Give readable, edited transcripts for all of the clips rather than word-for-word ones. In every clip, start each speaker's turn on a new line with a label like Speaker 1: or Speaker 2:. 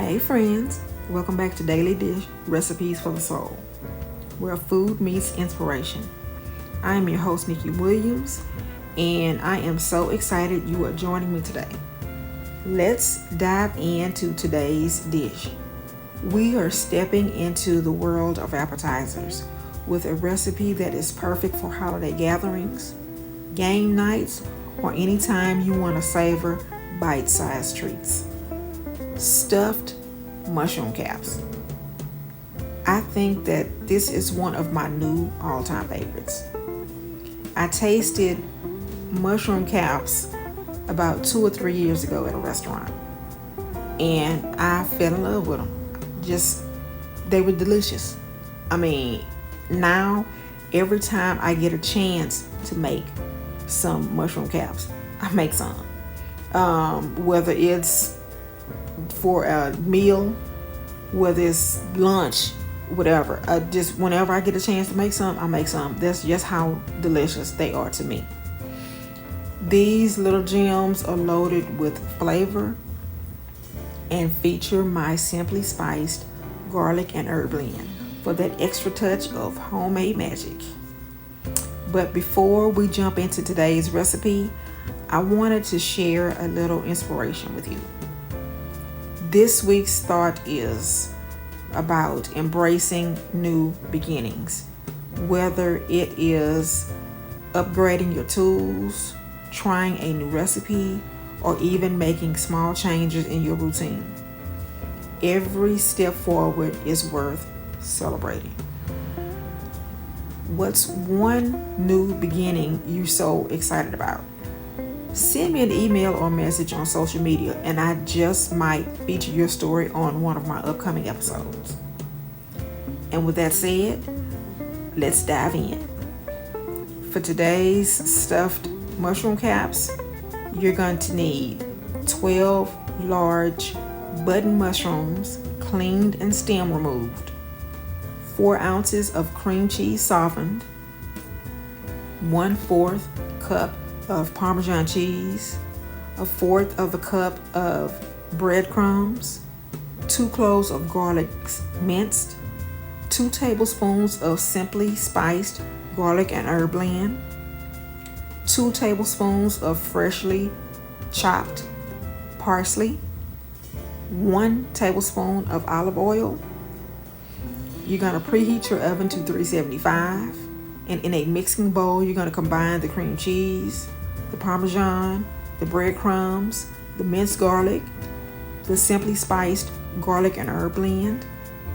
Speaker 1: Hey friends, welcome back to Daily Dish Recipes for the Soul, where food meets inspiration. I am your host, Nikki Williams, and I am so excited you are joining me today. Let's dive into today's dish. We are stepping into the world of appetizers with a recipe that is perfect for holiday gatherings, game nights, or anytime you want to savor bite-sized treats. Stuffed mushroom caps. I think that this is one of my new all-time favorites. I tasted mushroom caps about 2 or 3 years ago at a restaurant, and I fell in love with them. They were delicious. Now every time I get a chance to make some mushroom caps, I make some. Whether it's for a meal, whether it's lunch, whatever. Just whenever I get a chance to make some, I make some. That's just how delicious they are to me. These little gems are loaded with flavor and feature my simply spiced garlic and herb blend for that extra touch of homemade magic. But before we jump into today's recipe, I wanted to share a little inspiration with you. This week's thought is about embracing new beginnings, whether it is upgrading your tools, trying a new recipe, or even making small changes in your routine. Every step forward is worth celebrating. What's one new beginning you're so excited about? Send me an email or message on social media, and I just might feature your story on one of my upcoming episodes. And with that said, let's dive in. For today's stuffed mushroom caps, you're going to need 12 large button mushrooms, cleaned and stem removed, 4 ounces of cream cheese softened, 1/4 cup of Parmesan cheese, 1/4 of a cup of breadcrumbs, 2 cloves of garlic minced, 2 tablespoons of simply spiced garlic and herb blend, 2 tablespoons of freshly chopped parsley, 1 tablespoon of olive oil. You're going to preheat your oven to 375, and in a mixing bowl, you're going to combine the cream cheese, the Parmesan, the breadcrumbs, the minced garlic, the simply spiced garlic and herb blend,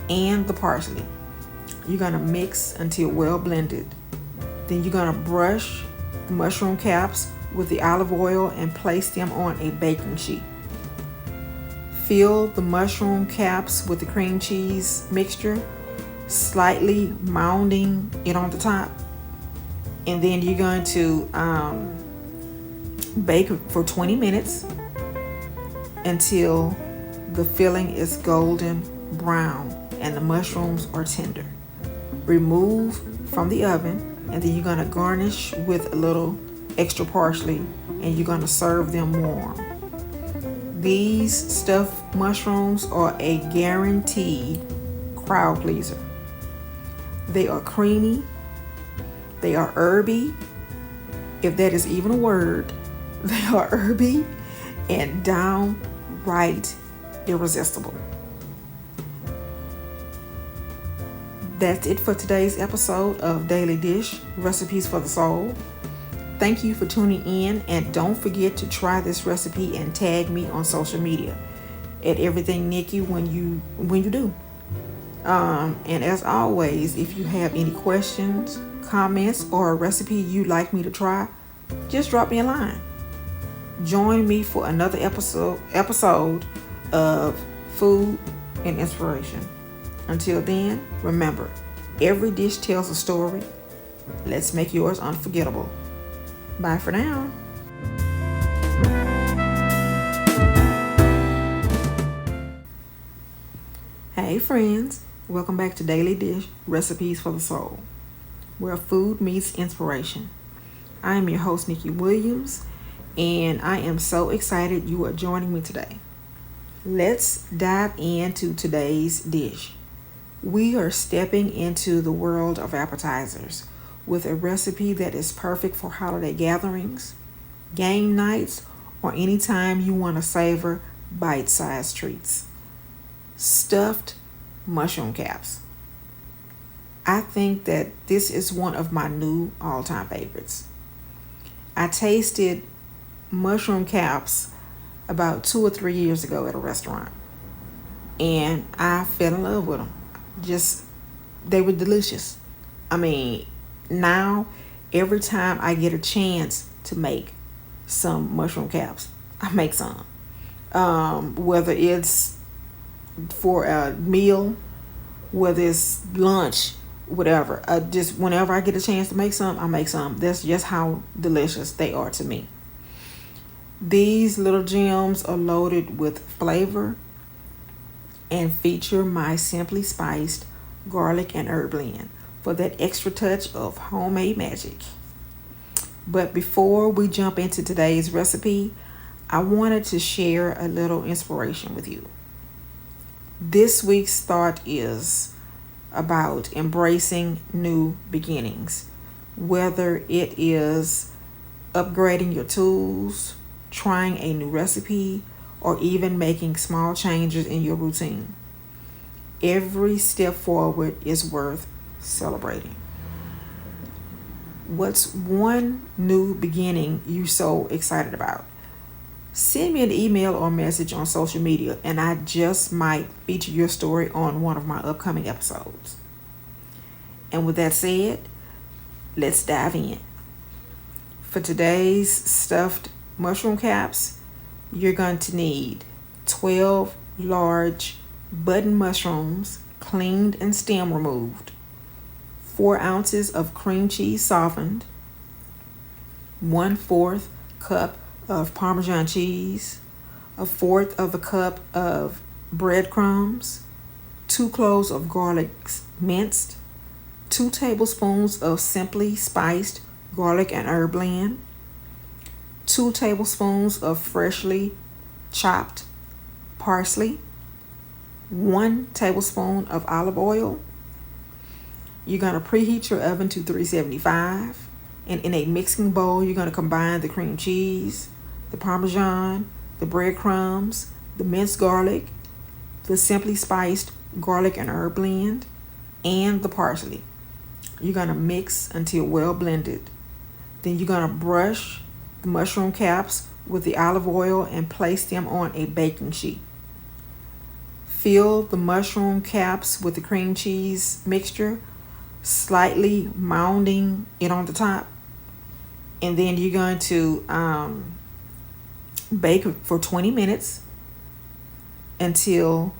Speaker 1: and the parsley. You're going to mix until well blended. Then you're going to brush the mushroom caps with the olive oil and place them on a baking sheet. Fill the mushroom caps with the cream cheese mixture, slightly mounding it on the top. And then you're going to bake for 20 minutes until the filling is golden brown and the mushrooms are tender. Remove from the oven, and then you're going to garnish with a little extra parsley, and you're going to serve them warm. These stuffed mushrooms are a guaranteed crowd pleaser. They are creamy, they are herby, if that is even a word. They are herby and downright irresistible. That's it for today's episode of Daily Dish Recipes for the Soul. Thank you for tuning in, and don't forget to try this recipe and tag me on social media at Everything Nikki when you do. And as always, if you have any questions, comments, or a recipe you'd like me to try, just drop me a line. Join me for another episode of Food and Inspiration. Until then, remember, every dish tells a story. Let's make yours unforgettable. Bye for now. Hey friends, welcome back to Daily Dish Recipes for the Soul, where food meets inspiration. I am your host, Nikki Williams, and I am so excited you are joining me today. Let's dive into today's dish. We are stepping into the world of appetizers with a recipe that is perfect for holiday gatherings, game nights, or anytime you want to savor bite-sized treats. Stuffed mushroom caps. I think that this is one of my new all-time favorites. I tasted mushroom caps about 2 or 3 years ago at a restaurant, and I fell in love with them. Just, they were delicious. I mean, now every time I get a chance to make some mushroom caps, I make some. Whether it's for a meal, whether it's lunch, whatever. Just whenever I get a chance to make some, I make some. That's just how delicious they are to me. These little gems are loaded with flavor and feature my simply spiced garlic and herb blend for that extra touch of homemade magic. But before we jump into today's recipe, I wanted to share a little inspiration with you. This week's thought is about embracing new beginnings, whether it is upgrading your tools, trying a new recipe, or even making small changes in your routine. Every step forward is worth celebrating. What's one new beginning you so excited about? Send me an email or message on social media, and I just might feature your story on one of my upcoming episodes. And with that said, let's dive in. For today's stuffed mushroom caps, you're going to need 12 large button mushrooms, cleaned and stem removed, 4 ounces of cream cheese softened, 1/4 cup of Parmesan cheese, 1/4 of a cup of breadcrumbs, 2 cloves of garlic minced, 2 tablespoons of simply spiced garlic and herb blend, 2 tablespoons of freshly chopped parsley, 1 tablespoon of olive oil. You're going to preheat your oven to 375, and in a mixing bowl, you're going to combine the cream cheese, the Parmesan, the breadcrumbs, the minced garlic, the simply spiced garlic and herb blend, and the parsley. You're going to mix until well blended. Then you're going to brush the mushroom caps with the olive oil and place them on a baking sheet. Fill the mushroom caps with the cream cheese mixture, slightly mounding it on the top. And then you're going to bake for 20 minutes until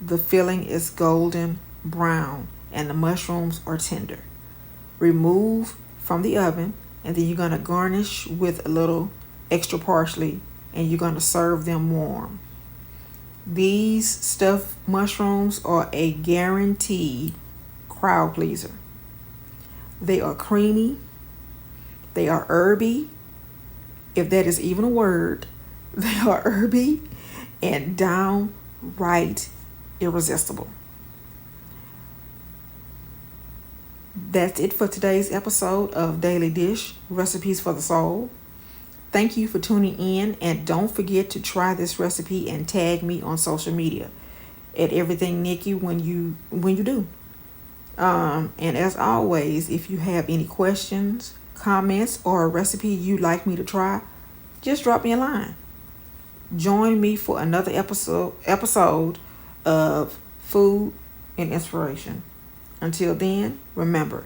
Speaker 1: the filling is golden brown and the mushrooms are tender. Remove from the oven, and then you're going to garnish with a little extra parsley, and you're going to serve them warm. These stuffed mushrooms are a guaranteed crowd pleaser. They are creamy. They are herby, if that is even a word. They are herby and downright irresistible. That's it for today's episode of Daily Dish, Recipes for the Soul. Thank you for tuning in, and don't forget to try this recipe and tag me on social media at Everything Nikki when you do. And as always, if you have any questions, comments, or a recipe you'd like me to try, just drop me a line. Join me for another episode of Food and Inspiration. Until then, remember,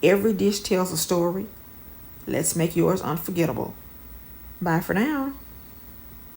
Speaker 1: every dish tells a story. Let's make yours unforgettable. Bye for now.